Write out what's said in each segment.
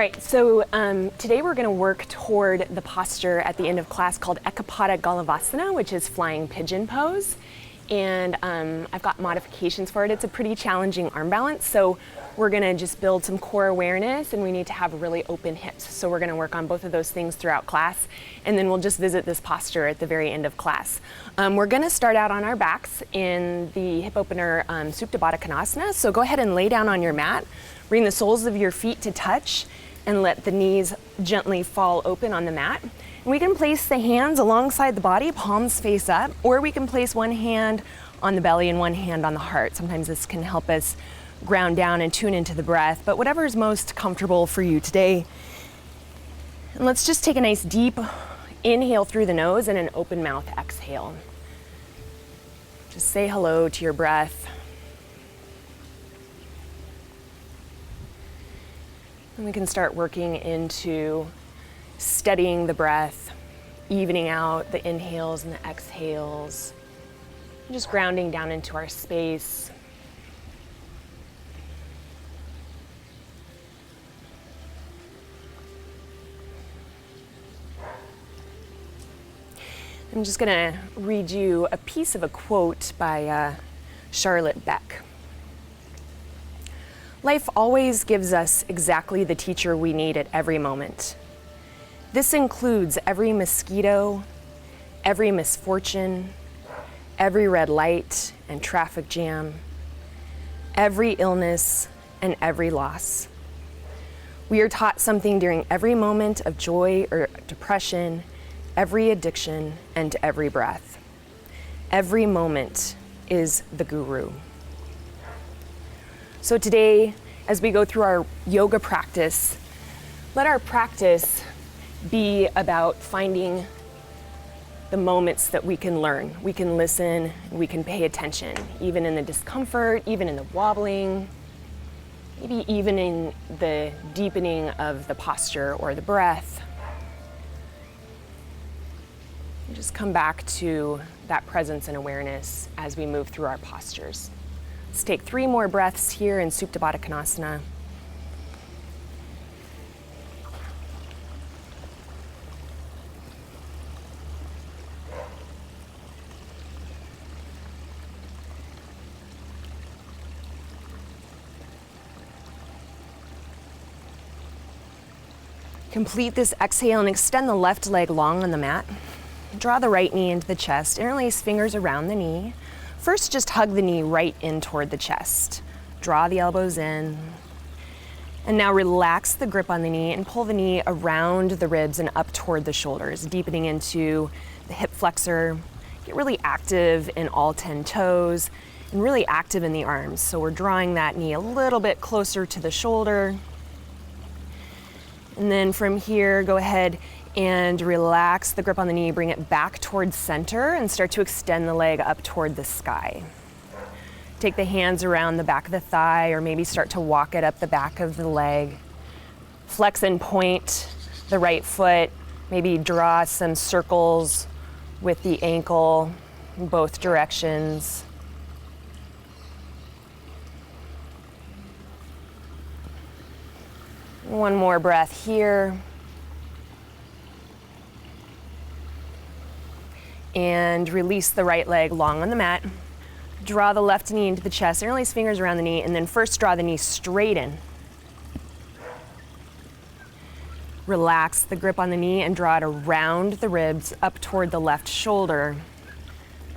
right, so today we're going to work toward the posture at the end of class called Eka Pada Galavasana, which is flying pigeon pose. And I've got modifications for it. It's a pretty challenging arm balance, so we're going to just build some core awareness, and we need to have really open hips. So we're going to work on both of those things throughout class, and then we'll just visit this posture at the very end of class. We're going to start out on our backs in the hip opener Supine Pada Galavasana. So go ahead and lay down on your mat, bring the soles of your feet to touch, and let the knees gently fall open on the mat. And we can place the hands alongside the body, palms face up, or we can place one hand on the belly and one hand on the heart. Sometimes this can help us ground down and tune into the breath, but whatever is most comfortable for you today. And let's just take a nice deep inhale through the nose and an open mouth exhale. Just say hello to your breath. And we can start working into steadying the breath, evening out the inhales and the exhales, and just grounding down into our space. I'm just going to read you a piece of a quote by Charlotte Beck. Life always gives us exactly the teacher we need at every moment. This includes every mosquito, every misfortune, every red light and traffic jam, every illness and every loss. We are taught something during every moment of joy or depression, every addiction, and every breath. Every moment is the guru. So today, as we go through our yoga practice, let our practice be about finding the moments that we can learn. We can listen, we can pay attention, even in the discomfort, even in the wobbling, maybe even in the deepening of the posture or the breath. And just come back to that presence and awareness as we move through our postures. Let's take 3 more breaths here in Supine Pada Galavasana. Complete this exhale and extend the left leg long on the mat. Draw the right knee into the chest, interlace fingers around the knee. First, just hug the knee right in toward the chest. Draw the elbows in. And now relax the grip on the knee and pull the knee around the ribs and up toward the shoulders, deepening into the hip flexor. Get really active in all 10 toes and really active in the arms. So we're drawing that knee a little bit closer to the shoulder. And then from here, go ahead and relax the grip on the knee, bring it back towards center and start to extend the leg up toward the sky. Take the hands around the back of the thigh or maybe start to walk it up the back of the leg. Flex and point the right foot, maybe draw some circles with the ankle in both directions. One more breath here. And release the right leg long on the mat. Draw the left knee into the chest, interlace fingers around the knee, and then first draw the knee straight in. Relax the grip on the knee and draw it around the ribs up toward the left shoulder.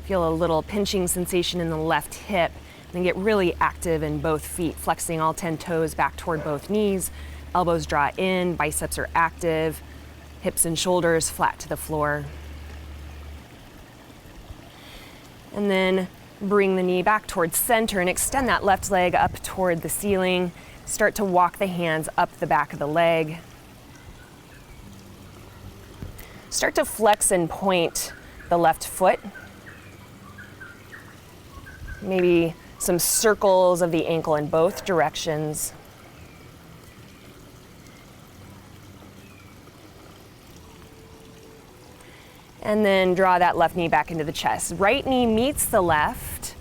Feel a little pinching sensation in the left hip, and then get really active in both feet, flexing all 10 toes back toward both knees. Elbows draw in, biceps are active, hips and shoulders flat to the floor. And then bring the knee back towards center and extend that left leg up toward the ceiling. Start to walk the hands up the back of the leg. Start to flex and point the left foot. Maybe some circles of the ankle in both directions. And then draw that left knee back into the chest. Right knee meets the left.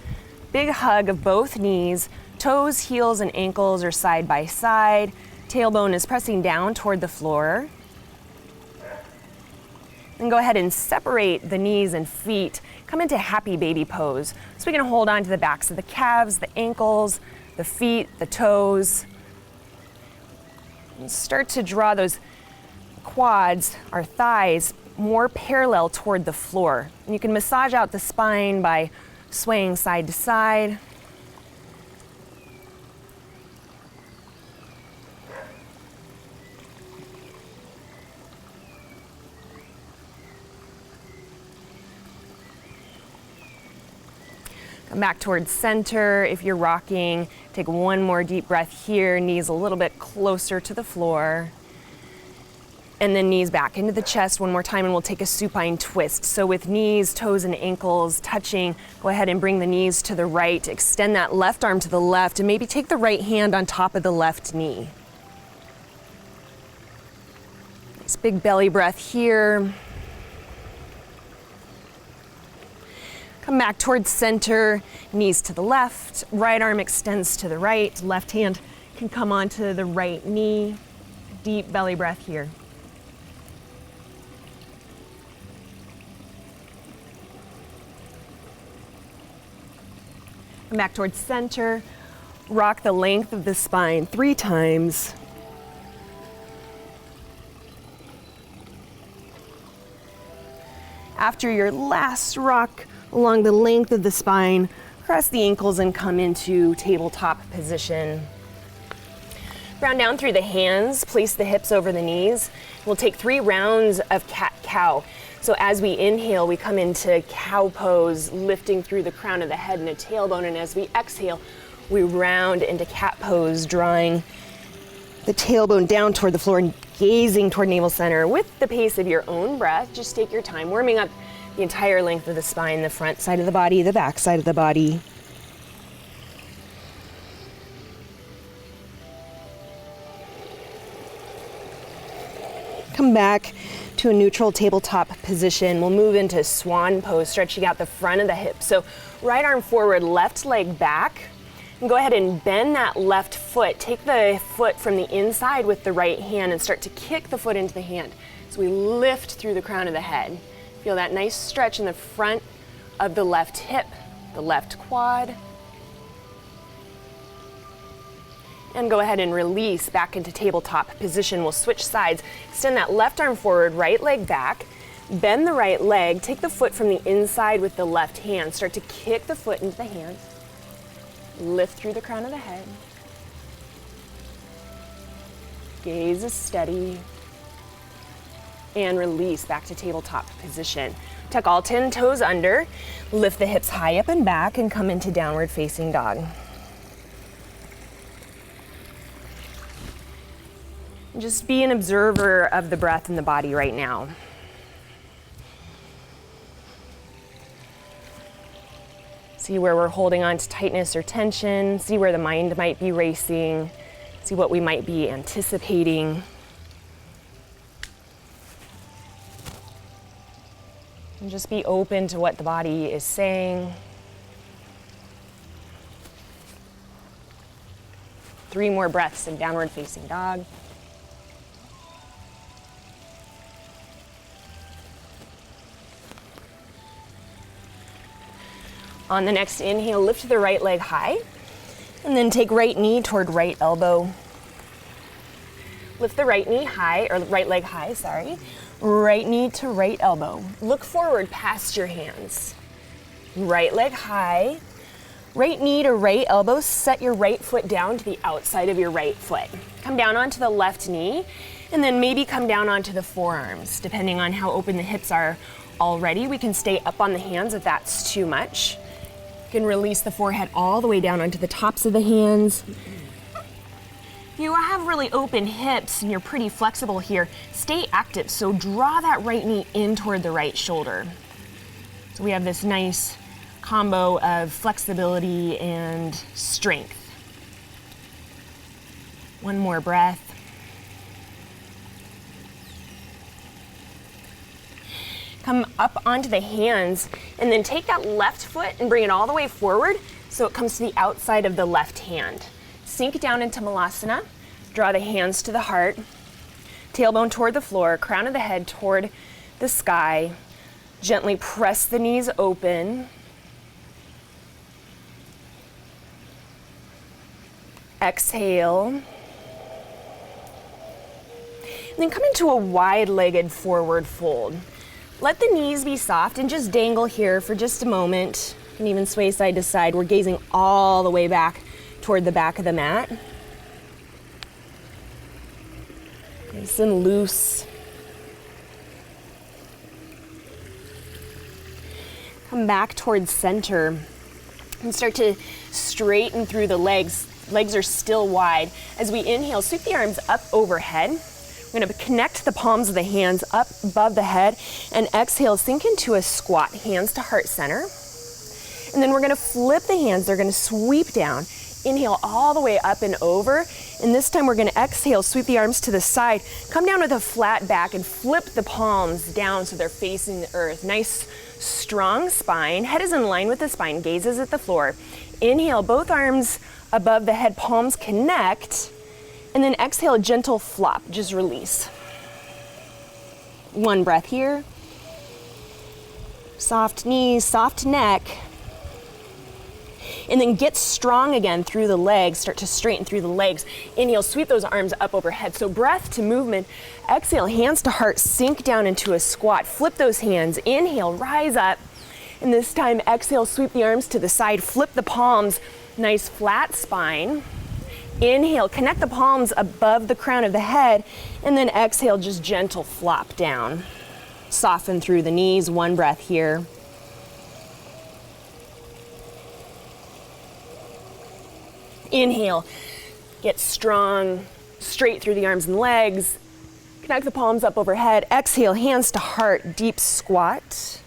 Big hug of both knees. Toes, heels, and ankles are side by side. Tailbone is pressing down toward the floor. And go ahead and separate the knees and feet. Come into happy baby pose. So we can hold on to the backs of the calves, the ankles, the feet, the toes. And start to draw those quads, our thighs, more parallel toward the floor. And you can massage out the spine by swaying side to side. Come back towards center. If you're rocking, take one more deep breath here, knees a little bit closer to the floor. And then knees back into the chest one more time, and we'll take a supine twist. So with knees, toes, and ankles touching, go ahead and bring the knees to the right, extend that left arm to the left, and maybe take the right hand on top of the left knee. Nice big belly breath here. Come back towards center, knees to the left, right arm extends to the right, left hand can come onto the right knee. Deep belly breath here. Come back towards center, rock the length of the spine 3 times. After your last rock, along the length of the spine, cross the ankles and come into tabletop position. Ground down through the hands, place the hips over the knees. We'll take 3 rounds of cat-cow. So as we inhale, we come into cow pose, lifting through the crown of the head and a tailbone, and as we exhale, we round into cat pose, drawing the tailbone down toward the floor and gazing toward navel center with the pace of your own breath. Just take your time, warming up the entire length of the spine, the front side of the body, the back side of the body. Come back to a neutral tabletop position. We'll move into swan pose, stretching out the front of the hips. So right arm forward, left leg back. And go ahead and bend that left foot. Take the foot from the inside with the right hand and start to kick the foot into the hand. So we lift through the crown of the head. Feel that nice stretch in the front of the left hip, the left quad. And go ahead and release back into tabletop position. We'll switch sides. Extend that left arm forward, right leg back. Bend the right leg. Take the foot from the inside with the left hand. Start to kick the foot into the hand. Lift through the crown of the head. Gaze is steady. And release back to tabletop position. Tuck all 10 toes under, lift the hips high up and back, and come into downward facing dog. Just be an observer of the breath in the body right now. See where we're holding on to tightness or tension, see where the mind might be racing, see what we might be anticipating. And just be open to what the body is saying. 3 more breaths in downward facing dog. On the next inhale, lift the right leg high, and then take right knee toward right elbow. Lift the right knee high, or right leg high, sorry. Right knee to right elbow. Look forward past your hands. Right leg high. Right knee to right elbow. Set your right foot down to the outside of your right foot. Come down onto the left knee, and then maybe come down onto the forearms. Depending on how open the hips are already, we can stay up on the hands if that's too much. You can release the forehead all the way down onto the tops of the hands. If you have really open hips and you're pretty flexible here, stay active. So draw that right knee in toward the right shoulder. So we have this nice combo of flexibility and strength. One more breath. Come up onto the hands and then take that left foot and bring it all the way forward so it comes to the outside of the left hand. Sink down into Malasana. Draw the hands to the heart, tailbone toward the floor, crown of the head toward the sky. Gently press the knees open. Exhale. And then come into a wide-legged forward fold. Let the knees be soft and just dangle here for just a moment. You can even sway side to side. We're gazing all the way back toward the back of the mat. Nice and loose. Come back towards center and start to straighten through the legs. Legs are still wide. As we inhale, sweep the arms up overhead. We're going to connect the palms of the hands up above the head, and exhale, sink into a squat, hands to heart center. And then we're going to flip the hands. They're going to sweep down. Inhale all the way up and over. And this time we're going to exhale, sweep the arms to the side, come down with a flat back and flip the palms down so they're facing the earth. Nice, strong spine. Head is in line with the spine, gazes at the floor. Inhale, both arms above the head, palms connect. And then exhale, gentle flop, just release. One breath here. Soft knees, soft neck. And then get strong again through the legs, start to straighten through the legs. Inhale, sweep those arms up overhead. So breath to movement. Exhale, hands to heart, sink down into a squat. Flip those hands. Inhale, rise up. And this time, exhale, sweep the arms to the side, flip the palms, nice flat spine. Inhale, connect the palms above the crown of the head, and then exhale, just gentle flop down. Soften through the knees, one breath here. Inhale, get strong, straight through the arms and legs. Connect the palms up overhead. Exhale, hands to heart, deep squat.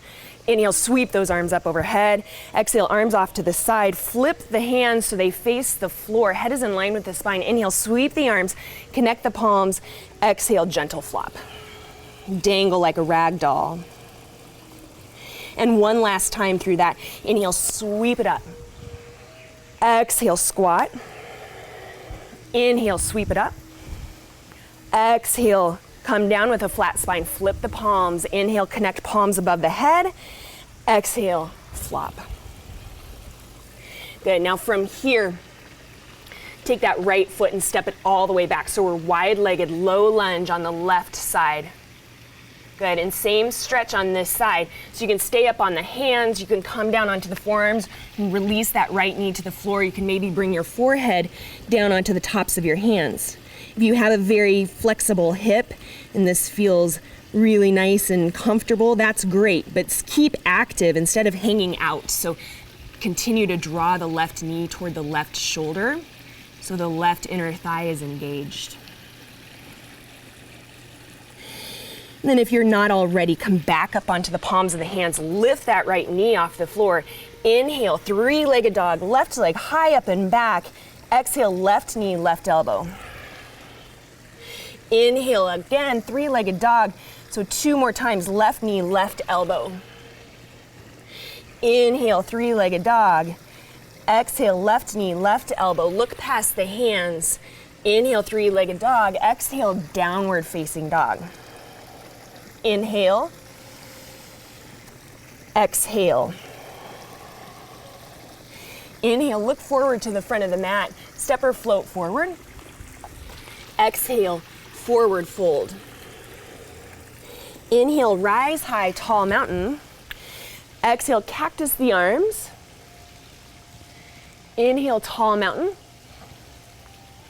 Inhale, sweep those arms up overhead. Exhale, arms off to the side. Flip the hands so they face the floor. Head is in line with the spine. Inhale, sweep the arms, connect the palms. Exhale, gentle flop. Dangle like a rag doll. And one last time through that. Inhale, sweep it up. Exhale, squat. Inhale, sweep it up. Exhale, come down with a flat spine, flip the palms. Inhale, connect palms above the head. Exhale, flop. Good, now from here, take that right foot and step it all the way back. So we're wide-legged, low lunge on the left side. Good, and same stretch on this side. So you can stay up on the hands, you can come down onto the forearms, and release that right knee to the floor. You can maybe bring your forehead down onto the tops of your hands. If you have a very flexible hip and this feels really nice and comfortable, that's great, but keep active instead of hanging out. So continue to draw the left knee toward the left shoulder so the left inner thigh is engaged. And then if you're not already, come back up onto the palms of the hands, lift that right knee off the floor. Inhale, three-legged dog, left leg high up and back. Exhale, left knee, left elbow. Inhale again, three-legged dog. So two more times, left knee, left elbow. Inhale, three-legged dog. Exhale, left knee, left elbow. Look past the hands. Inhale, three-legged dog. Exhale, downward facing dog. Inhale. Exhale. Inhale, look forward to the front of the mat. Step or float forward. Exhale, forward fold. Inhale, rise high, tall mountain. Exhale, cactus the arms. Inhale, tall mountain.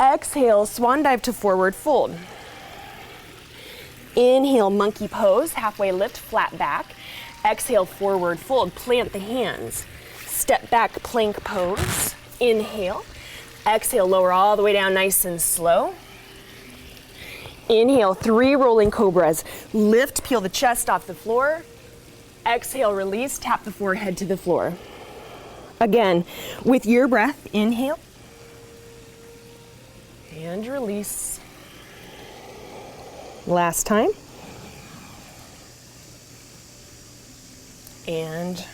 Exhale, swan dive to forward fold. Inhale, monkey pose, halfway lift, flat back. Exhale, forward fold, plant the hands. Step back, plank pose. Inhale. Exhale, lower all the way down nice and slow. Inhale, three rolling cobras. Lift, peel the chest off the floor. Exhale, release, tap the forehead to the floor. Again, with your breath, inhale. And release. Last time. And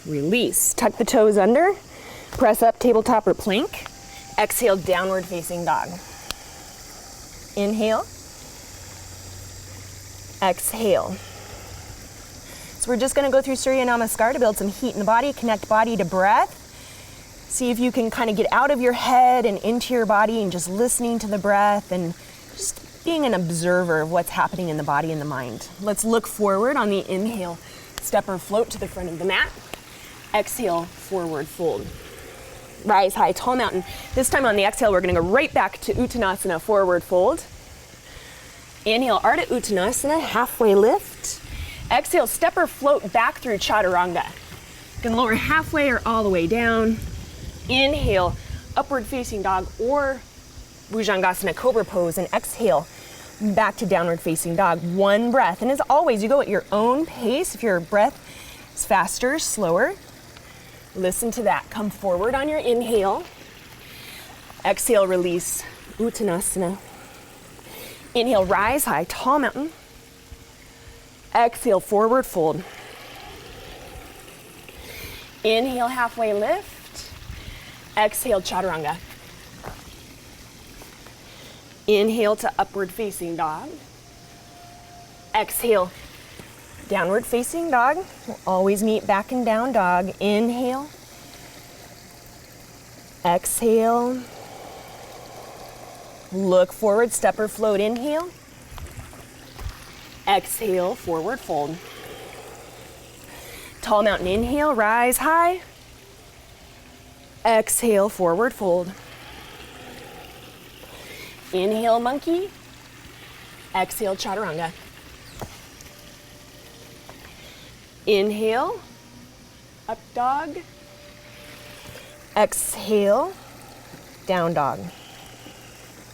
release. Tuck the toes under. Press up, tabletop or plank. Exhale, downward facing dog. Inhale. Exhale. So we're just going to go through Surya Namaskar to build some heat in the body, connect body to breath. See if you can kind of get out of your head and into your body and just listening to the breath and just being an observer of what's happening in the body and the mind. Let's look forward on the inhale. Step or float to the front of the mat. Exhale, forward fold. Rise high, tall mountain. This time on the exhale, we're going to go right back to Uttanasana, forward fold. Inhale, Ardha Uttanasana, halfway lift. Exhale, step or float back through Chaturanga. You can lower halfway or all the way down. Inhale, upward facing dog or Bhujangasana, cobra pose, and exhale, back to downward facing dog. One breath, and as always, you go at your own pace. If your breath is faster, slower, listen to that. Come forward on your inhale. Exhale, release, Uttanasana. Inhale, rise high, tall mountain. Exhale, forward fold. Inhale, halfway lift. Exhale, Chaturanga. Inhale to upward facing dog. Exhale, downward facing dog. We'll always meet back and down dog. Inhale. Exhale. Look forward, step or float, inhale. Exhale, forward fold. Tall mountain, inhale, rise high. Exhale, forward fold. Inhale, monkey. Exhale, Chaturanga. Inhale, up dog. Exhale, down dog.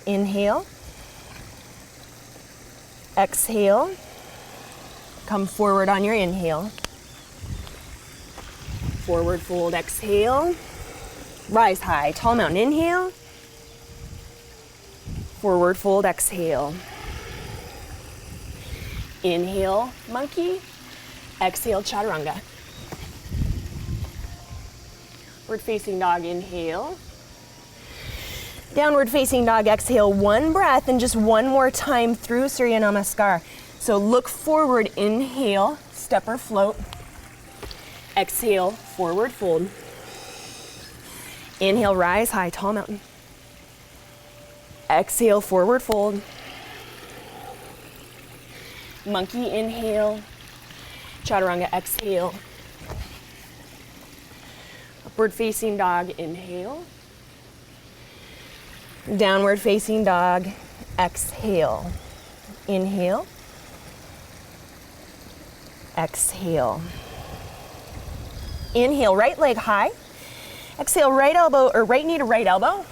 Inhale. Exhale. Come forward on your inhale. Forward fold, exhale. Rise high, tall mountain, inhale. Forward fold, exhale. Inhale, monkey. Exhale, Chaturanga. Upward facing dog, inhale. Downward facing dog, exhale, one breath, and just one more time through Surya Namaskar. So look forward, inhale, step or float. Exhale, forward fold. Inhale, rise high, tall mountain. Exhale, forward fold. Monkey, inhale. Chaturanga, exhale. Upward facing dog, inhale. Downward facing dog, exhale. Inhale. Exhale. Inhale, right leg high. Exhale, right elbow or right knee to right elbow.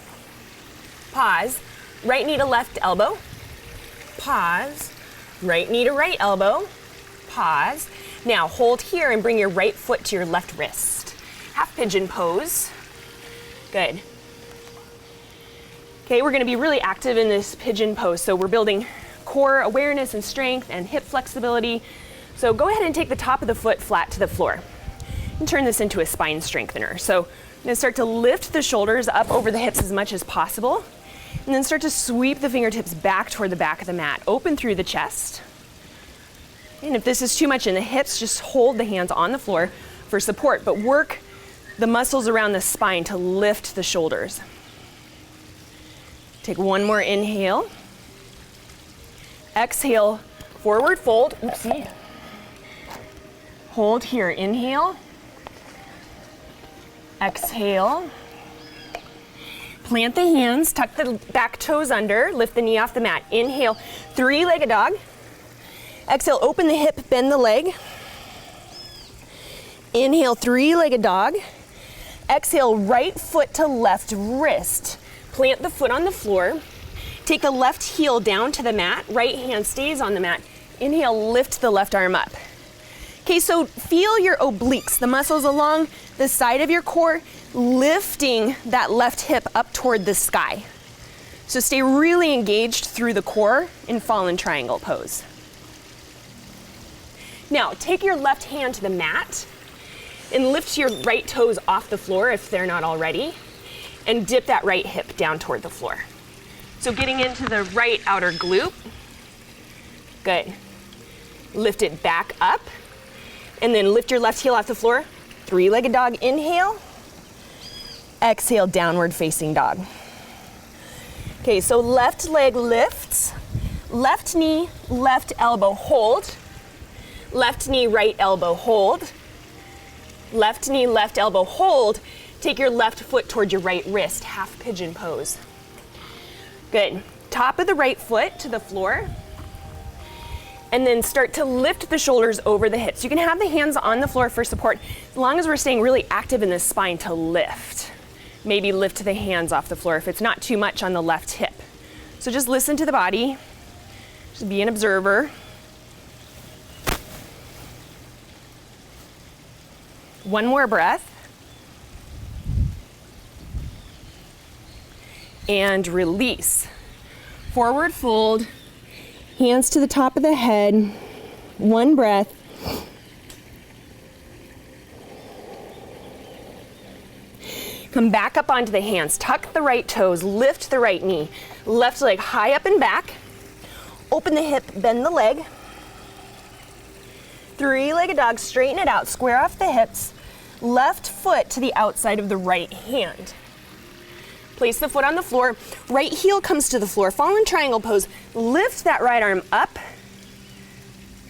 Pause. Right knee to left elbow. Pause. Right knee to right elbow. Pause. Now hold here and bring your right foot to your left wrist. Half pigeon pose. Good. Okay, we're going to be really active in this pigeon pose. So we're building core awareness and strength and hip flexibility. So go ahead and take the top of the foot flat to the floor and turn this into a spine strengthener. So I'm going to start to lift the shoulders up over the hips as much as possible, and then start to sweep the fingertips back toward the back of the mat. Open through the chest. And if this is too much in the hips, just hold the hands on the floor for support, but work the muscles around the spine to lift the shoulders. Take one more inhale. Exhale, forward fold. Oopsie. Hold here, inhale. Exhale. Plant the hands, tuck the back toes under, lift the knee off the mat. Inhale, three-legged dog. Exhale, open the hip, bend the leg. Inhale, three-legged dog. Exhale, right foot to left wrist. Plant the foot on the floor. Take the left heel down to the mat. Right hand stays on the mat. Inhale, lift the left arm up. Okay, so feel your obliques, the muscles along the side of your core, lifting that left hip up toward the sky. So stay really engaged through the core in fallen triangle pose. Now, take your left hand to the mat and lift your right toes off the floor if they're not already, and dip that right hip down toward the floor. So getting into the right outer glute. Good. Lift it back up, and then lift your left heel off the floor. Three-legged dog, inhale. Exhale, downward facing dog. Okay, so left leg lifts, left knee, left elbow, hold. Left knee, right elbow, hold. Left knee, left elbow, hold. Take your left foot towards your right wrist, half pigeon pose. Good. Top of the right foot to the floor. And then start to lift the shoulders over the hips. You can have the hands on the floor for support, as long as we're staying really active in the spine to lift. Maybe lift the hands off the floor if it's not too much on the left hip. So just listen to the body, just be an observer. One more breath. And release. Forward fold, hands to the top of the head, one breath. Come back up onto the hands, tuck the right toes, lift the right knee, left leg high up and back, open the hip, bend the leg. Three-legged dog, straighten it out, square off the hips, left foot to the outside of the right hand. Place the foot on the floor, right heel comes to the floor, fallen triangle pose, lift that right arm up.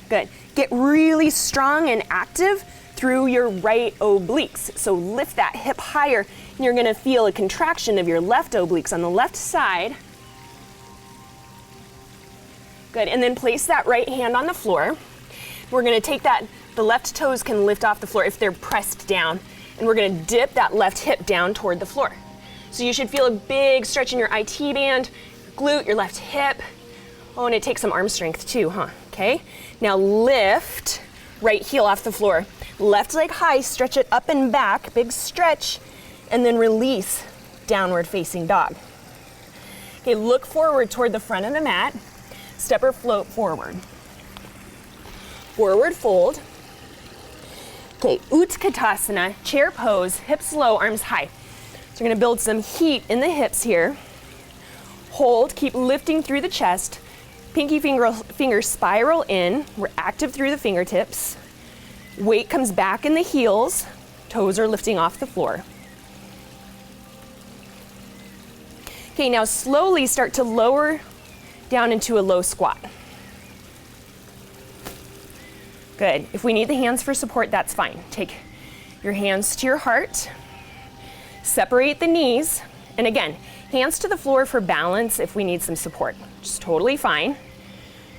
Good. Get really strong and active through your right obliques. So lift that hip higher, and you're gonna feel a contraction of your left obliques on the left side. Good, and then place that right hand on the floor. We're gonna take that, the left toes can lift off the floor if they're pressed down, and we're gonna dip that left hip down toward the floor. So you should feel a big stretch in your IT band, glute, your left hip. Oh, and it takes some arm strength too, huh? Okay, now lift right heel off the floor. Left leg high, stretch it up and back, big stretch, and then release, downward facing dog. Okay, look forward toward the front of the mat, step or float forward. Forward fold. Okay, Utkatasana, chair pose, hips low, arms high. So we're gonna build some heat in the hips here. Hold, keep lifting through the chest. Pinky fingers spiral in. We're active through the fingertips. Weight comes back in the heels. Toes are lifting off the floor. Okay, now slowly start to lower down into a low squat. Good. If we need the hands for support, that's fine. Take your hands to your heart. Separate the knees. And again, hands to the floor for balance if we need some support. Just totally fine.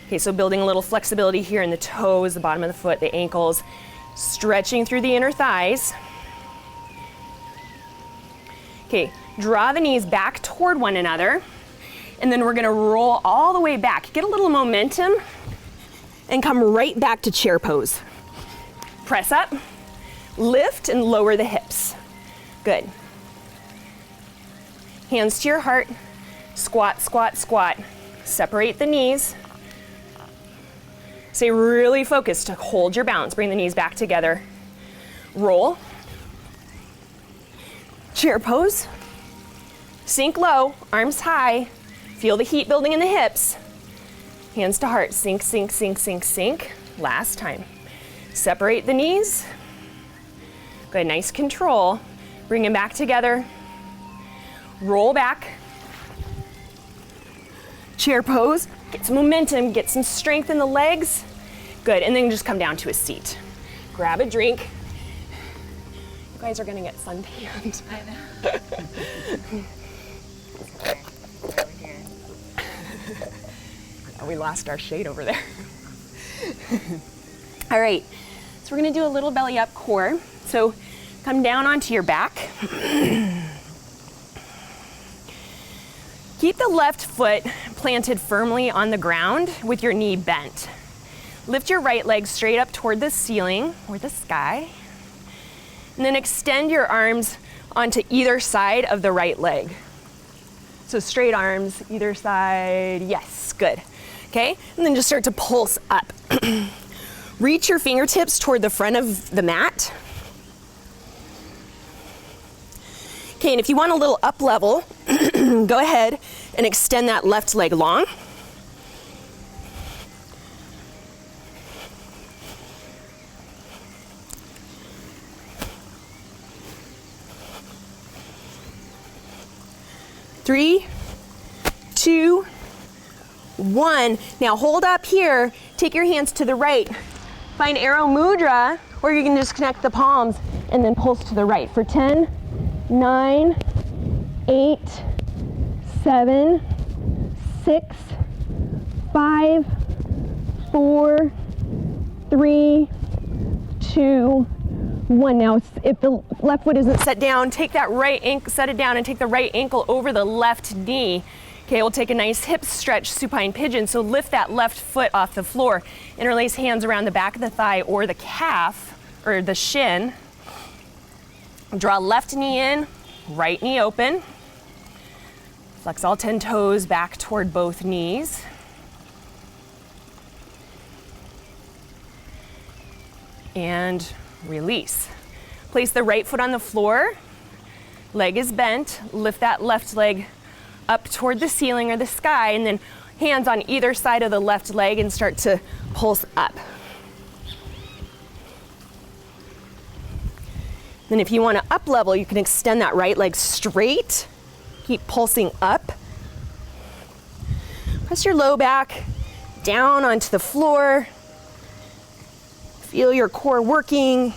Okay, so building a little flexibility here in the toes, the bottom of the foot, the ankles, stretching through the inner thighs. Okay, draw the knees back toward one another, and then we're gonna roll all the way back. Get a little momentum and come right back to chair pose. Press up, lift and lower the hips. Good. Hands to your heart, squat, squat, squat. Separate the knees. Stay really focused to hold your balance. Bring the knees back together. Roll. Chair pose. Sink low, arms high. Feel the heat building in the hips. Hands to heart, sink, sink, sink, sink, sink. Last time. Separate the knees. Good, nice control. Bring them back together. Roll back. Chair pose. Get some momentum, get some strength in the legs. Good, and then just come down to a seat. Grab a drink. You guys are gonna get suntanned. I know. Over here. Oh, we lost our shade over there. All right, so we're gonna do a little belly up core. So come down onto your back. Keep the left foot planted firmly on the ground with your knee bent. Lift your right leg straight up toward the ceiling or the sky. And then extend your arms onto either side of the right leg. So straight arms, either side, yes, good. Okay, and then just start to pulse up. Reach your fingertips toward the front of the mat. Okay, and if you want a little up level, go ahead and extend that left leg long. Three, two, one. Now hold up here, take your hands to the right. Find arrow mudra, or you can just connect the palms and then pulse to the right for 10, 9, 8, 7, 6, 5, 4, 3, 2, 1. Now, if the left foot isn't set down, take that right ankle, set it down and take the right ankle over the left knee. Okay, we'll take a nice hip stretch, supine pigeon. So lift that left foot off the floor. Interlace hands around the back of the thigh or the calf or the shin. Draw left knee in, right knee open. Flex all 10 toes back toward both knees. And release. Place the right foot on the floor. Leg is bent. Lift that left leg up toward the ceiling or the sky, and then hands on either side of the left leg and start to pulse up. Then if you want to up level, you can extend that right leg straight. Keep pulsing up. Press your low back down onto the floor. Feel your core working.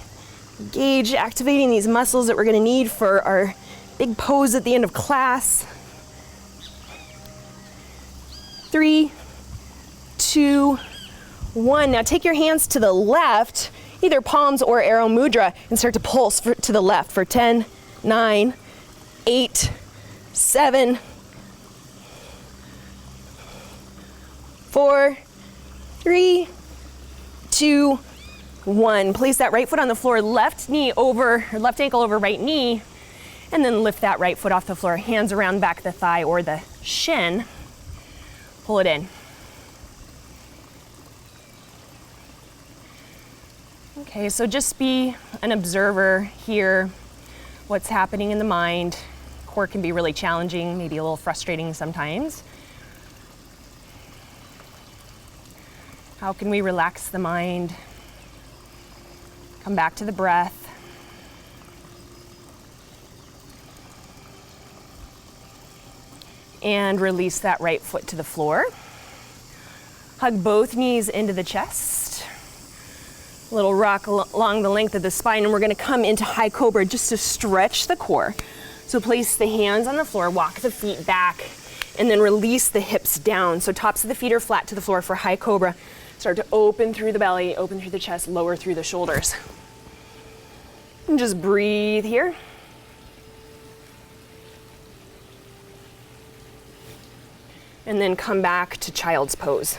Engage, activating these muscles that we're going to need for our big pose at the end of class. 3, 2, 1. Now take your hands to the left, either palms or arrow mudra, and start to pulse to the left for 10, 9, 8, 7, 4, 3, 2, 1. Place that right foot on the floor, left knee over, or left ankle over right knee, and then lift that right foot off the floor, hands around the back of the thigh or the shin. Pull it in. Okay, so just be an observer here, what's happening in the mind. Core can be really challenging, maybe a little frustrating sometimes. How can we relax the mind? Come back to the breath. And release that right foot to the floor. Hug both knees into the chest. A little rock along the length of the spine, and we're going to come into high cobra just to stretch the core. So place the hands on the floor, walk the feet back, and then release the hips down. So tops of the feet are flat to the floor for high cobra. Start to open through the belly, open through the chest, lower through the shoulders. And just breathe here. And then come back to child's pose.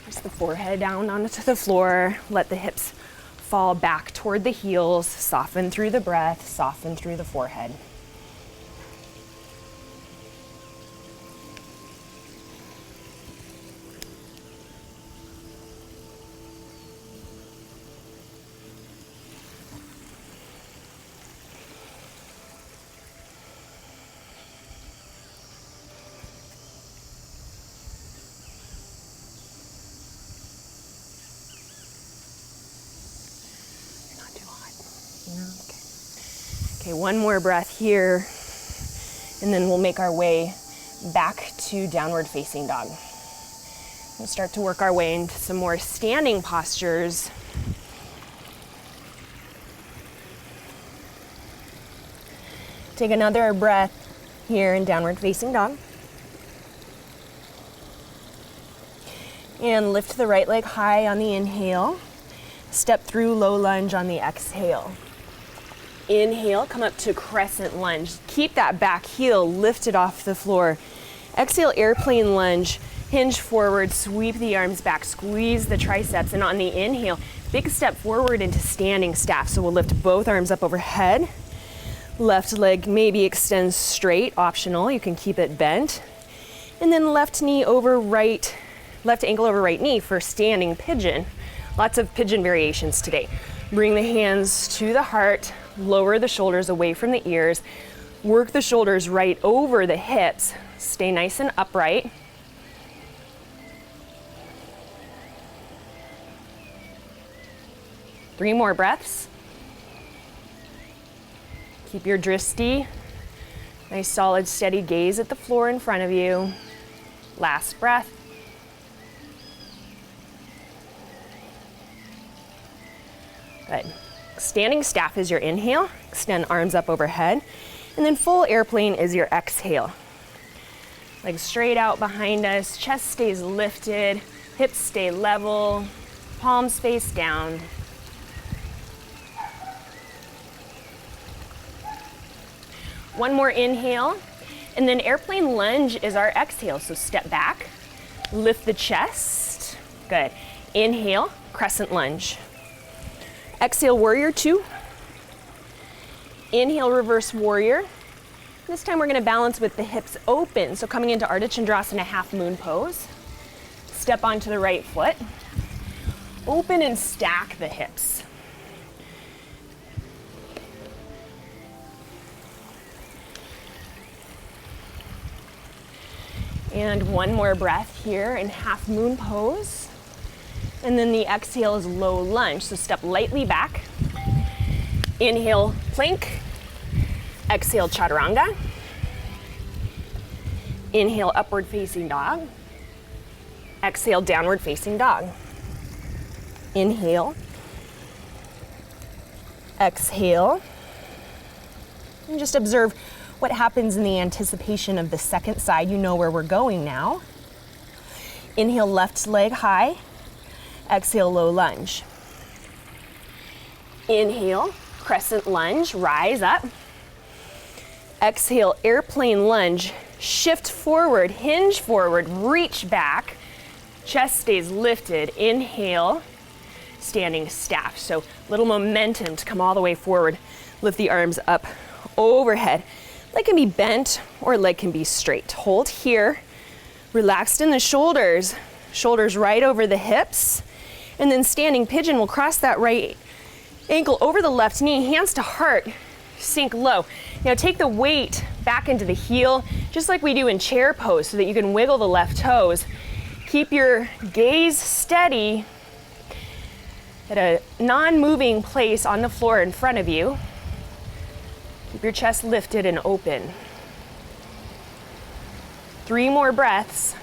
Press the forehead down onto the floor. Let the hips fall back toward the heels. Soften through the breath, soften through the forehead. Okay, one more breath here, and then we'll make our way back to downward facing dog. We'll start to work our way into some more standing postures. Take another breath here in downward facing dog. And lift the right leg high on the inhale. Step through low lunge on the exhale. Inhale, come up to crescent lunge. Keep that back heel lifted off the floor. Exhale, airplane lunge. Hinge forward, sweep the arms back, squeeze the triceps, and on the inhale, big step forward into standing staff. So we'll lift both arms up overhead. Left leg maybe extends straight, optional. You can keep it bent. And then left knee over right, left ankle over right knee for standing pigeon. Lots of pigeon variations today. Bring the hands to the heart, lower the shoulders away from the ears, Work the shoulders right over the hips. Stay nice and upright. Three more breaths. Keep your drishti. Nice solid steady gaze at the floor in front of you. Last breath. Good. Standing staff is your inhale. Extend arms up overhead. And then full airplane is your exhale. Legs straight out behind us. Chest stays lifted. Hips stay level. Palms face down. One more inhale, and then airplane lunge is our exhale. So step back, lift the chest. Good. Inhale, crescent lunge. Exhale, warrior two. Inhale, reverse warrior. This time we're going to balance with the hips open. So coming into Ardha Chandrasana, half moon pose. Step onto the right foot. Open and stack the hips. And one more breath here in half moon pose. And then the exhale is low lunge. So step lightly back. Inhale, plank. Exhale, chaturanga. Inhale, upward facing dog. Exhale, downward facing dog. Inhale. Exhale. And just observe what happens in the anticipation of the second side. You know where we're going now. Inhale, left leg high. Exhale, low lunge. Inhale, crescent lunge, rise up. Exhale, airplane lunge, shift forward, hinge forward, reach back. Chest stays lifted. Inhale, standing staff. So little momentum to come all the way forward. Lift the arms up overhead. Leg can be bent or leg can be straight. Hold here, relaxed in the shoulders, shoulders right over the hips, and then standing pigeon, we'll cross that right ankle over the left knee, hands to heart, sink low. Now take the weight back into the heel, just like we do in chair pose, so that you can wiggle the left toes. Keep your gaze steady at a non-moving place on the floor in front of you. Keep your chest lifted and open. 3 more breaths.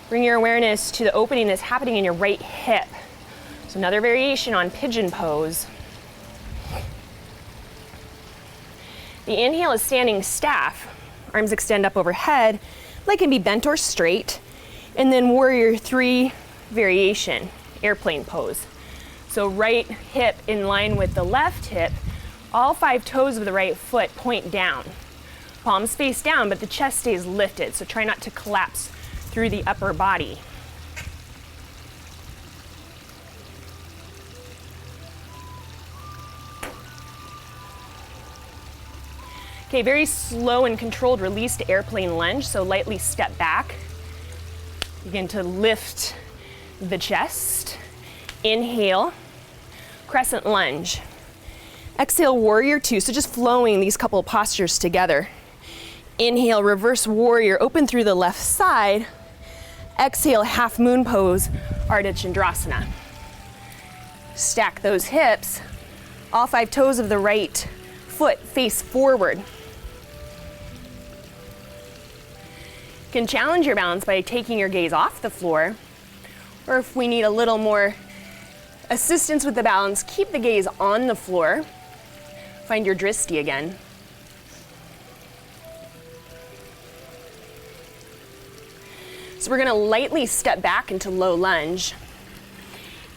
Bring your awareness to the opening that's happening in your right hip. So another variation on pigeon pose. The inhale is standing staff. Arms extend up overhead. Leg can be bent or straight. And then warrior 3 variation, airplane pose. So right hip in line with the left hip. All 5 toes of the right foot point down. Palms face down, but the chest stays lifted, so try not to collapse through the upper body. Okay, very slow and controlled release to airplane lunge, so lightly step back. Begin to lift the chest. Inhale, crescent lunge. Exhale, warrior 2, so just flowing these couple of postures together. Inhale, reverse warrior, open through the left side. Exhale, half moon pose, Ardha Chandrasana. Stack those hips. All 5 toes of the right foot face forward. You can challenge your balance by taking your gaze off the floor, or if we need a little more assistance with the balance, keep the gaze on the floor. Find your drishti again. So we're going to lightly step back into low lunge.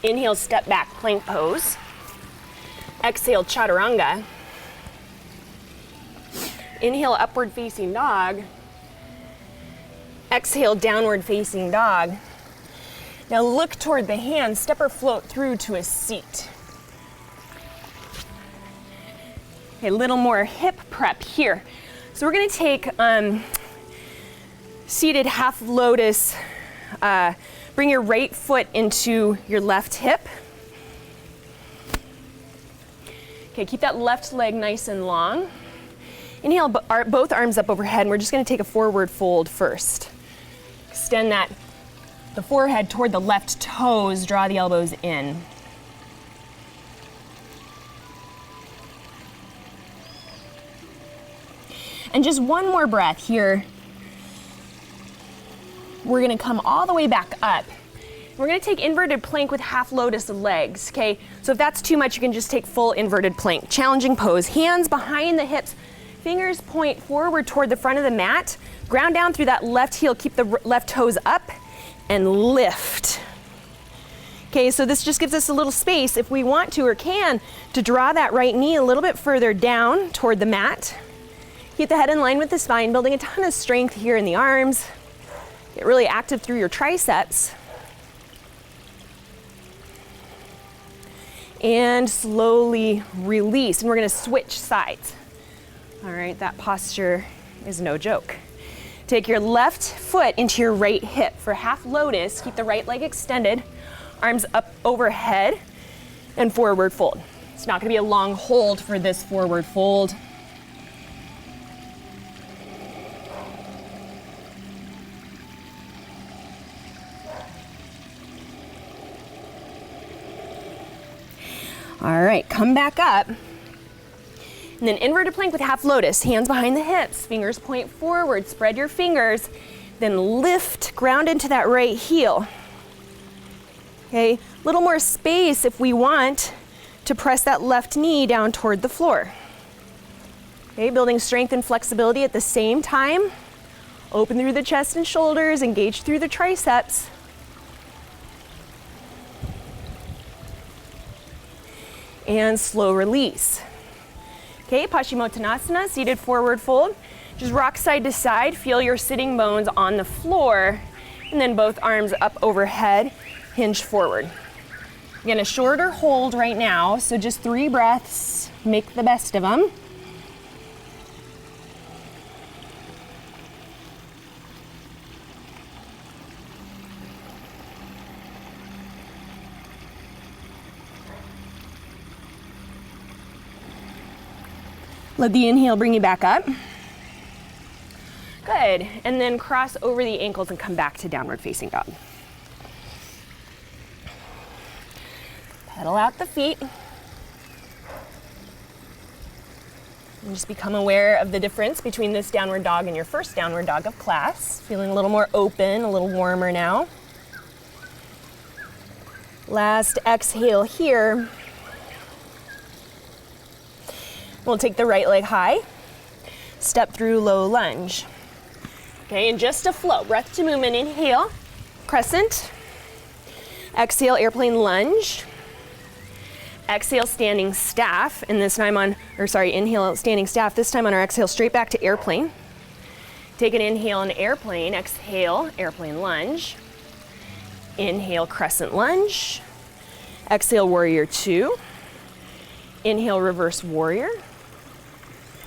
Inhale, step back, plank pose. Exhale, chaturanga. Inhale, upward facing dog. Exhale, downward facing dog. Now look toward the hands, step or float through to a seat. Okay, a little more hip prep here. So we're gonna take seated half lotus. Bring your right foot into your left hip. Okay, keep that left leg nice and long. Inhale, both arms up overhead, and we're just gonna take a forward fold first. Extend the forehead toward the left toes, draw the elbows in. And just one more breath here. We're gonna come all the way back up. We're gonna take inverted plank with half lotus legs, okay? So if that's too much, you can just take full inverted plank. Challenging pose, hands behind the hips, fingers point forward toward the front of the mat, ground down through that left heel, keep the left toes up, and lift. Okay, so this just gives us a little space, if we want to or can, to draw that right knee a little bit further down toward the mat. Keep the head in line with the spine, building a ton of strength here in the arms. Get really active through your triceps. And slowly release, and we're gonna switch sides. All right, that posture is no joke. Take your left foot into your right hip for half lotus. Keep the right leg extended, arms up overhead, and forward fold. It's not gonna be a long hold for this forward fold. All right, come back up. And then inverted plank with half lotus, hands behind the hips, fingers point forward, spread your fingers, then lift, ground into that right heel. Okay, a little more space if we want to press that left knee down toward the floor. Okay, building strength and flexibility at the same time. Open through the chest and shoulders, engage through the triceps. And slow release. Okay, Paschimottanasana, seated forward fold. Just rock side to side, feel your sitting bones on the floor, and then both arms up overhead, hinge forward. Again, a shorter hold right now, so just 3 breaths, make the best of them. Let the inhale bring you back up. Good, and then cross over the ankles and come back to downward facing dog. Pedal out the feet. And just become aware of the difference between this downward dog and your first downward dog of class. Feeling a little more open, a little warmer now. Last exhale here. We'll take the right leg high, step through low lunge. Okay, and just a flow, breath to movement, inhale, crescent. Exhale, airplane lunge. Exhale, standing staff, and this time inhale, standing staff, this time on our exhale, straight back to airplane. Take an inhale and airplane, exhale, airplane lunge. Inhale, crescent lunge. Exhale, warrior 2. Inhale, reverse warrior.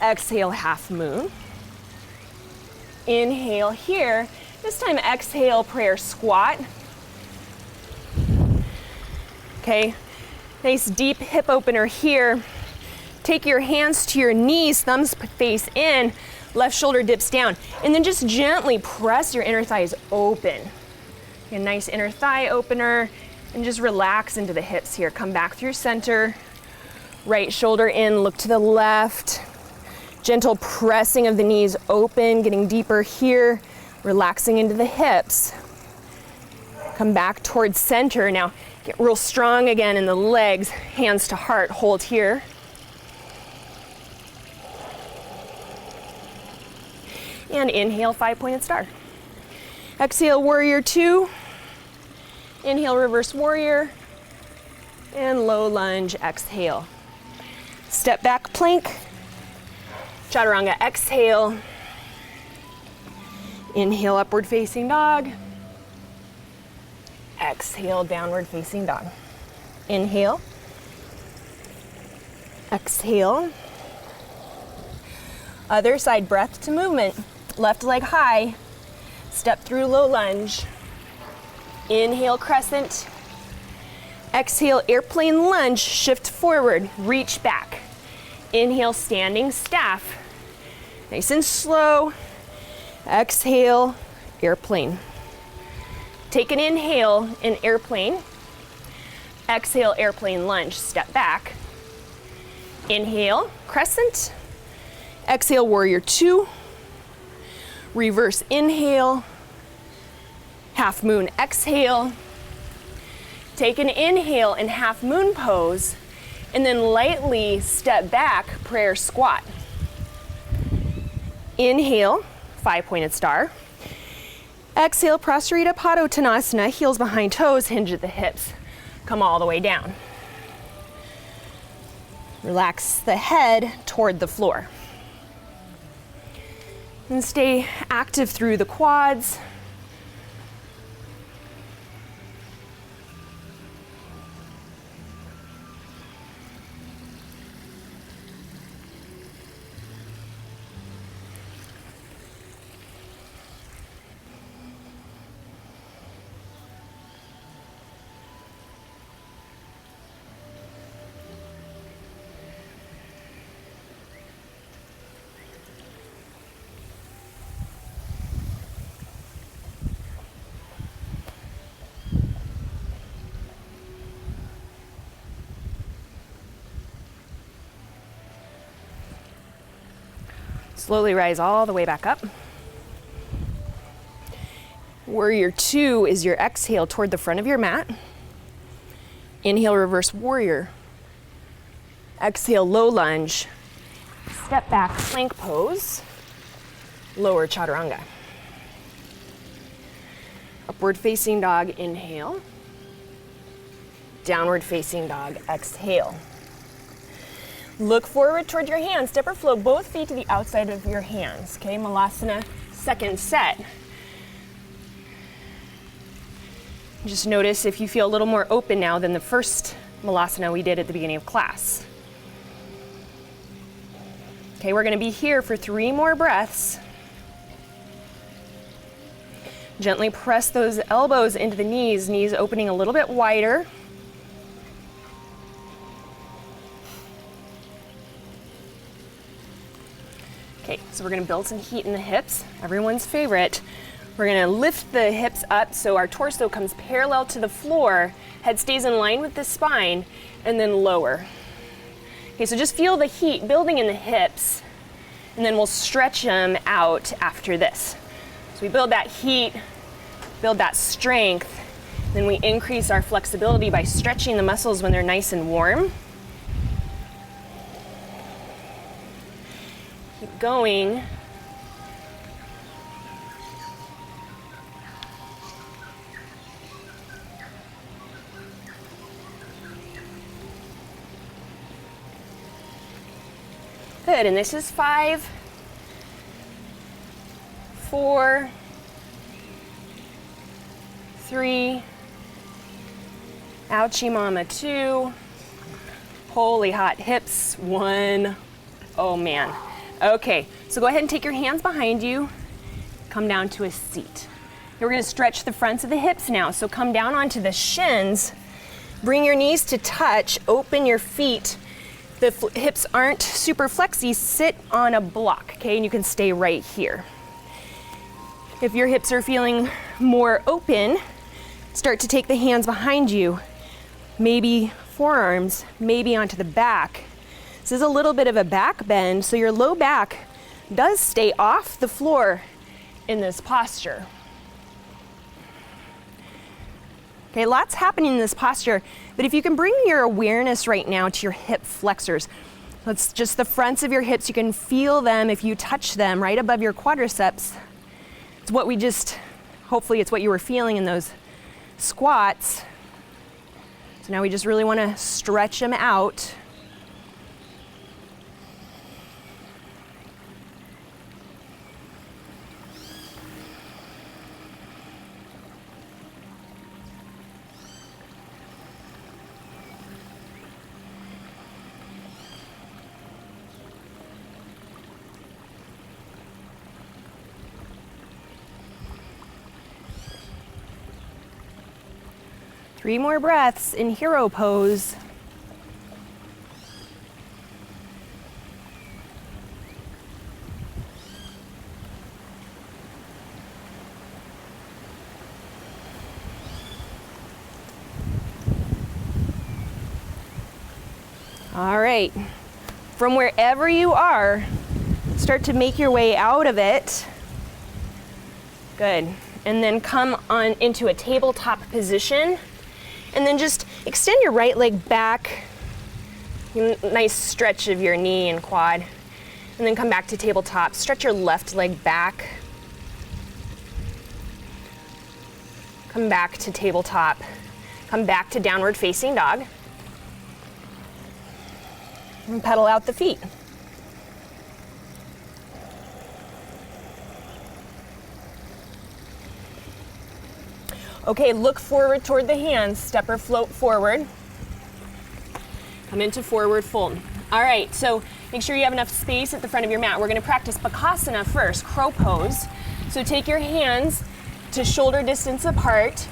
Exhale, half moon. Inhale here. This time exhale, prayer squat. Okay, nice deep hip opener here. Take your hands to your knees, thumbs face in, left shoulder dips down, and then just gently press your inner thighs open. A nice inner thigh opener, and just relax into the hips here. Come back through center. Right shoulder in, look to the left. Gentle pressing of the knees open, getting deeper here, relaxing into the hips. Come back towards center. Now get real strong again in the legs, hands to heart, hold here. And inhale, 5-pointed star. Exhale, warrior 2. Inhale, reverse warrior. And low lunge, exhale. Step back plank. Chaturanga, exhale. Inhale, upward facing dog. Exhale, downward facing dog. Inhale. Exhale. Other side, breath to movement. Left leg high. Step through low lunge. Inhale, crescent. Exhale, airplane lunge, shift forward, reach back. Inhale, standing staff. Nice and slow. Exhale, airplane. Take an inhale in airplane. Exhale, airplane lunge, step back. Inhale, crescent. Exhale, warrior two. Reverse inhale. Half moon, exhale. Take an inhale in half moon pose, and then lightly step back, prayer squat. Inhale, five-pointed star. Exhale, Prasarita Padottanasana, heels behind toes, hinge at the hips. Come all the way down. Relax the head toward the floor. And stay active through the quads. Slowly rise all the way back up. Warrior two is your exhale toward the front of your mat. Inhale, reverse warrior. Exhale, low lunge. Step back, plank pose. Lower chaturanga. Upward facing dog, inhale. Downward facing dog, exhale. Look forward toward your hands. Step or flow both feet to the outside of your hands. Okay, Malasana, second set. Just notice if you feel a little more open now than the first Malasana we did at the beginning of class. Okay, we're gonna be here for 3 more breaths. Gently press those elbows into the knees, knees opening a little bit wider. Okay, so we're gonna build some heat in the hips, everyone's favorite. We're gonna lift the hips up so our torso comes parallel to the floor, head stays in line with the spine, and then lower. Okay, so just feel the heat building in the hips, and then we'll stretch them out after this. So we build that heat, build that strength, then we increase our flexibility by stretching the muscles when they're nice and warm. Keep going. Good, and this is 5, 4, 3, ouchie mama 2, holy hot hips 1, oh man. Okay, so go ahead and take your hands behind you, come down to a seat. We're gonna stretch the fronts of the hips now, so come down onto the shins, bring your knees to touch, open your feet. The hips aren't super flexy, sit on a block, okay, and you can stay right here. If your hips are feeling more open, start to take the hands behind you, maybe forearms, maybe onto the back. This is a little bit of a back bend, so your low back does stay off the floor in this posture. Okay, lots happening in this posture, but if you can bring your awareness right now to your hip flexors, that's just the fronts of your hips, you can feel them if you touch them right above your quadriceps. It's what we just, hopefully it's what you were feeling in those squats. So now we just really want to stretch them out. Three more breaths in hero pose. All right, from wherever you are, start to make your way out of it. Good, and then come on into a tabletop position, and then just extend your right leg back, nice stretch of your knee and quad, and then come back to tabletop. Stretch your left leg back. Come back to tabletop. Come back to downward facing dog. And pedal out the feet. Okay, look forward toward the hands. Step or float forward. Come into forward fold. All right, so make sure you have enough space at the front of your mat. We're gonna practice Bakasana first, crow pose. So take your hands to shoulder distance apart.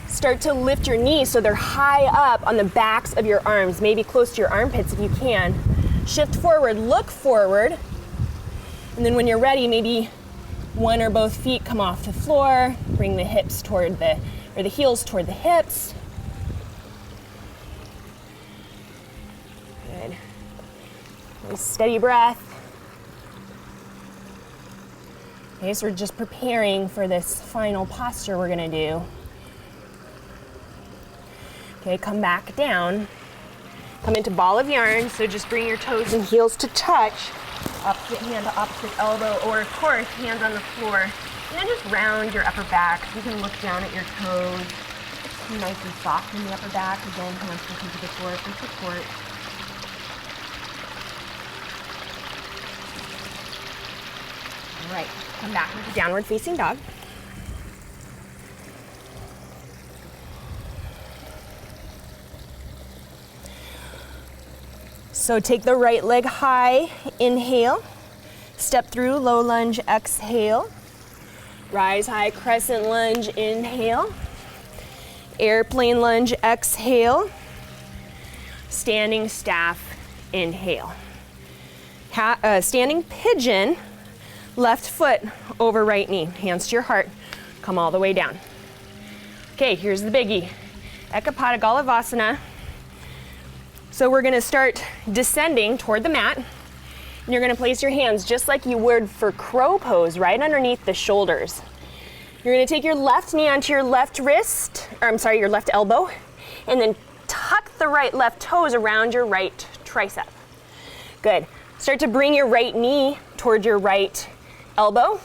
Start to lift your knees so they're high up on the backs of your arms, maybe close to your armpits if you can. Shift forward, look forward. And then when you're ready, maybe one or both feet come off the floor. Bring the hips toward the heels toward the hips. Good. Nice steady breath. Okay, so we're just preparing for this final posture we're gonna do. Okay, come back down. Come into ball of yarn, so just bring your toes and heels to touch. Opposite hand to opposite elbow, or of course, hands on the floor. And then just round your upper back. You can look down at your toes. It's nice and soft in the upper back. Again, come on, looking to the floor for support. All right, come back into downward facing dog. So take the right leg high, inhale. Step through, low lunge, exhale. Rise high, crescent lunge, inhale. Airplane lunge, exhale. Standing staff, inhale. Standing pigeon, left foot over right knee. Hands to your heart, come all the way down. Okay, here's the biggie. Eka Pada Galavasana. So we're gonna start descending toward the mat. And you're gonna place your hands just like you would for crow pose, right underneath the shoulders. You're gonna take your left knee onto your left wrist, your left elbow, and then tuck the right left toes around your right tricep. Good. Start to bring your right knee toward your right elbow.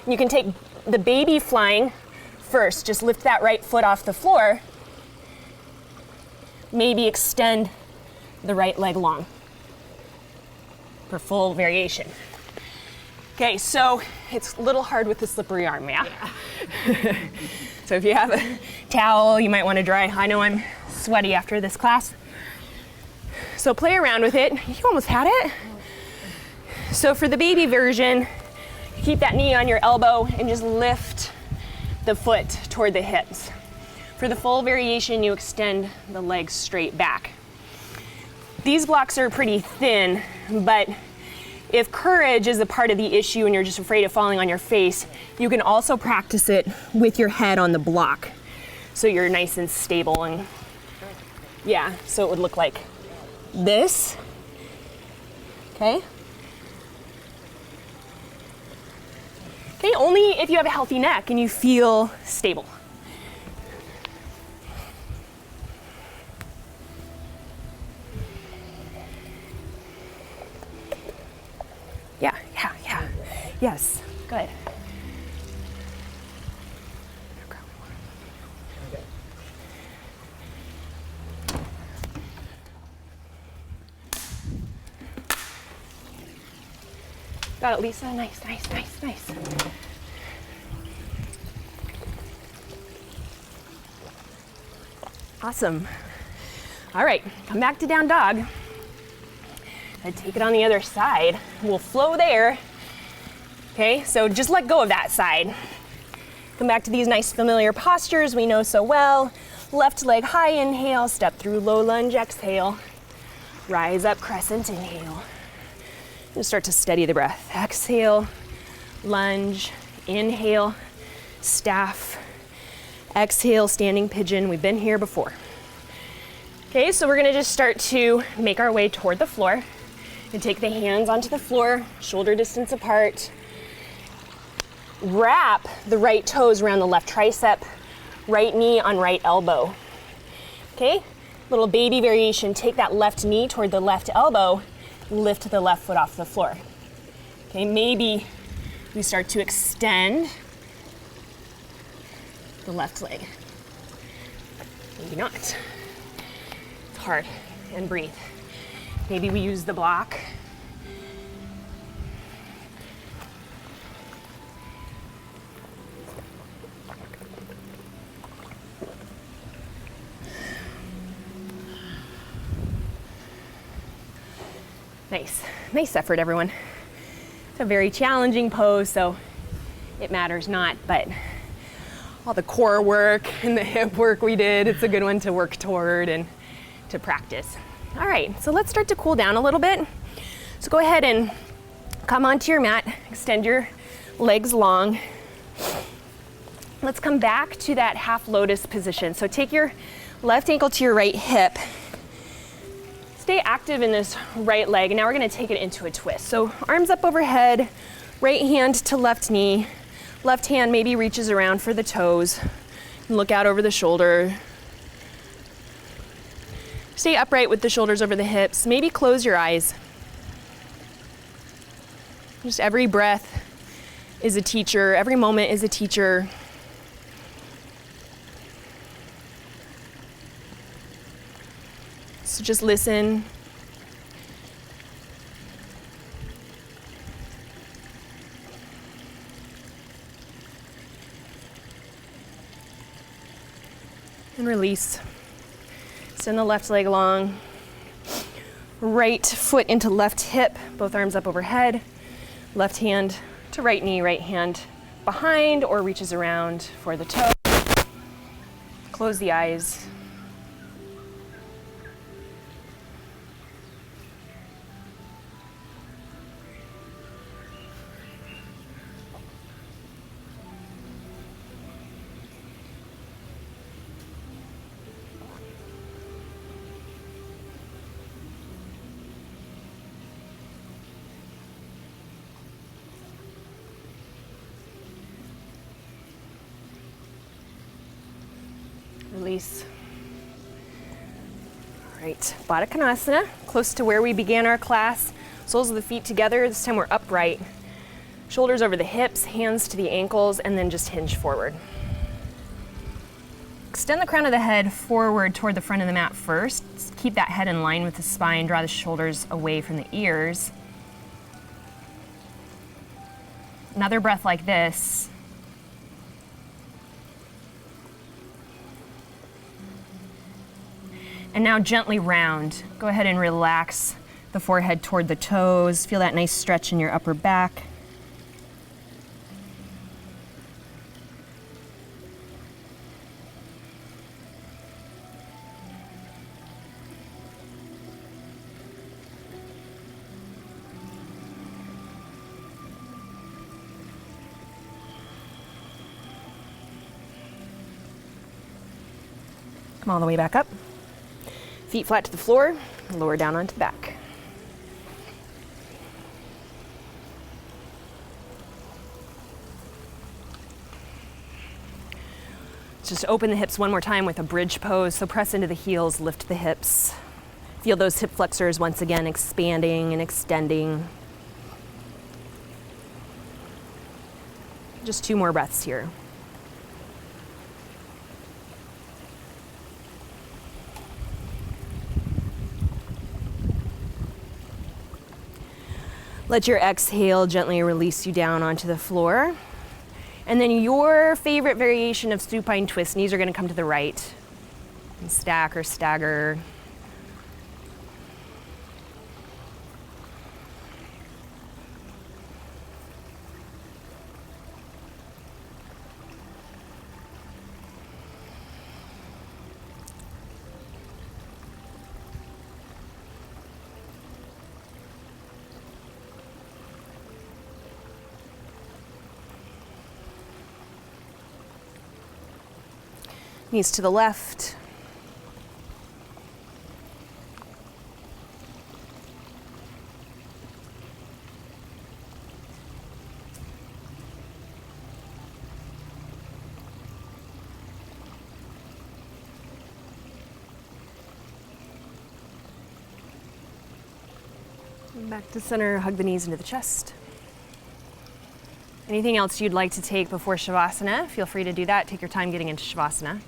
You can take the baby flying first. Just lift that right foot off the floor. Maybe extend the right leg long for full variation. Okay, so it's a little hard with the slippery arm, yeah? So if you have a towel, you might want to dry. I know I'm sweaty after this class. So play around with it. You almost had it. So for the baby version, keep that knee on your elbow and just lift the foot toward the hips. For the full variation, you extend the legs straight back. These blocks are pretty thin, but if courage is a part of the issue and you're just afraid of falling on your face, you can also practice it with your head on the block. So you're nice and stable and yeah, so it would look like this, okay? Okay, only if you have a healthy neck and you feel stable. Yeah. Yes, good. Got it, Lisa. Nice. Awesome. All right, come back to down dog. And take it on the other side. We'll flow there. Okay, so just let go of that side. Come back to these nice familiar postures we know so well. Left leg high, inhale, step through low lunge, exhale. Rise up, crescent, inhale. And start to steady the breath. Exhale, lunge, inhale, staff. Exhale, standing pigeon. We've been here before. Okay, so we're gonna just start to make our way toward the floor. And take the hands onto the floor, shoulder distance apart. Wrap the right toes around the left tricep, right knee on right elbow. Okay, little baby variation, take that left knee toward the left elbow, lift the left foot off the floor. Okay, maybe we start to extend the left leg. Maybe not. It's hard, and breathe. Maybe we use the block. Nice effort, everyone. It's a very challenging pose, so it matters not, but all the core work and the hip work we did, it's a good one to work toward and to practice. All right, so let's start to cool down a little bit. So go ahead and come onto your mat, extend your legs long. Let's come back to that half lotus position. So take your left ankle to your right hip. Stay active in this right leg, and now we're gonna take it into a twist. So arms up overhead, right hand to left knee, left hand maybe reaches around for the toes, and look out over the shoulder. Stay upright with the shoulders over the hips. Maybe close your eyes. Just every breath is a teacher. Every moment is a teacher. So just listen. And release. Send the left leg long. Right foot into left hip, both arms up overhead. Left hand to right knee, right hand behind or reaches around for the toe. Close the eyes. Release. All right, Pada Konasana, close to where we began our class. Soles of the feet together, this time we're upright. Shoulders over the hips, hands to the ankles, and then just hinge forward. Extend the crown of the head forward toward the front of the mat first. Keep that head in line with the spine, draw the shoulders away from the ears. Another breath like this. And now gently round. Go ahead and relax the forehead toward the toes. Feel that nice stretch in your upper back. Come all the way back up. Feet flat to the floor, lower down onto the back. Just open the hips one more time with a bridge pose. So press into the heels, lift the hips. Feel those hip flexors once again expanding and extending. Just 2 more breaths here. Let your exhale gently release you down onto the floor. And then your favorite variation of supine twist, knees are gonna come to the right. And stack or stagger. Knees to the left. Back to center, hug the knees into the chest. Anything else you'd like to take before Savasana, feel free to do that. Take your time getting into Savasana.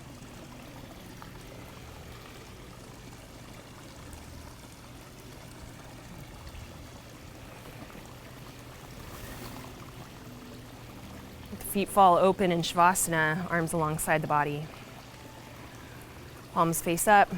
Let the feet fall open in Savasana, arms alongside the body. Palms face up.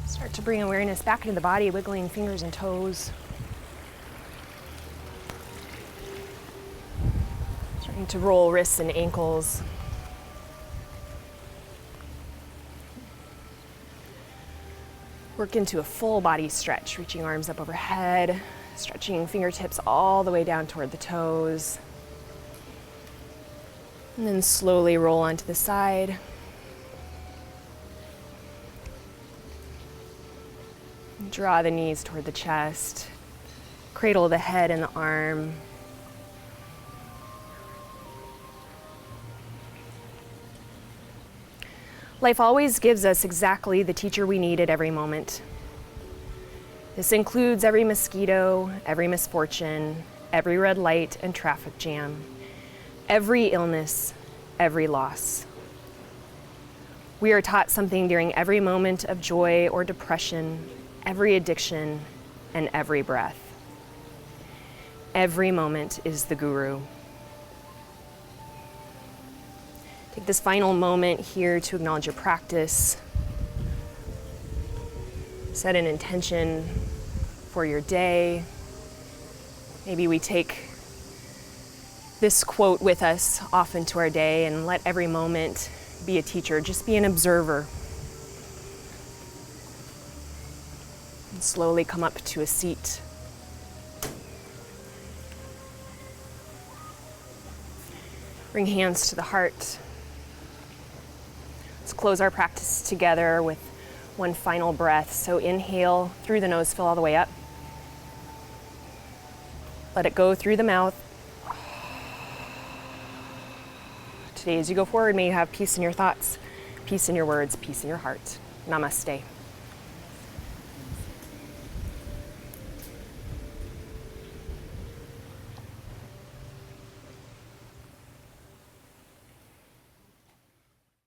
Start to bring awareness back into the body, wiggling fingers and toes. Starting to roll wrists and ankles. Work into a full body stretch, reaching arms up overhead, stretching fingertips all the way down toward the toes. And then slowly roll onto the side. Draw the knees toward the chest. Cradle the head and the arm. Life always gives us exactly the teacher we need at every moment. This includes every mosquito, every misfortune, every red light and traffic jam, every illness, every loss. We are taught something during every moment of joy or depression, every addiction, and every breath. Every moment is the guru. Take this final moment here to acknowledge your practice. Set an intention for your day. Maybe we take this quote with us off into our day and let every moment be a teacher. Just be an observer. And slowly come up to a seat. Bring hands to the heart. Let's close our practice together with one final breath. So inhale through the nose, fill all the way up. Let it go through the mouth. Today, as you go forward, may you have peace in your thoughts, peace in your words, peace in your heart. Namaste.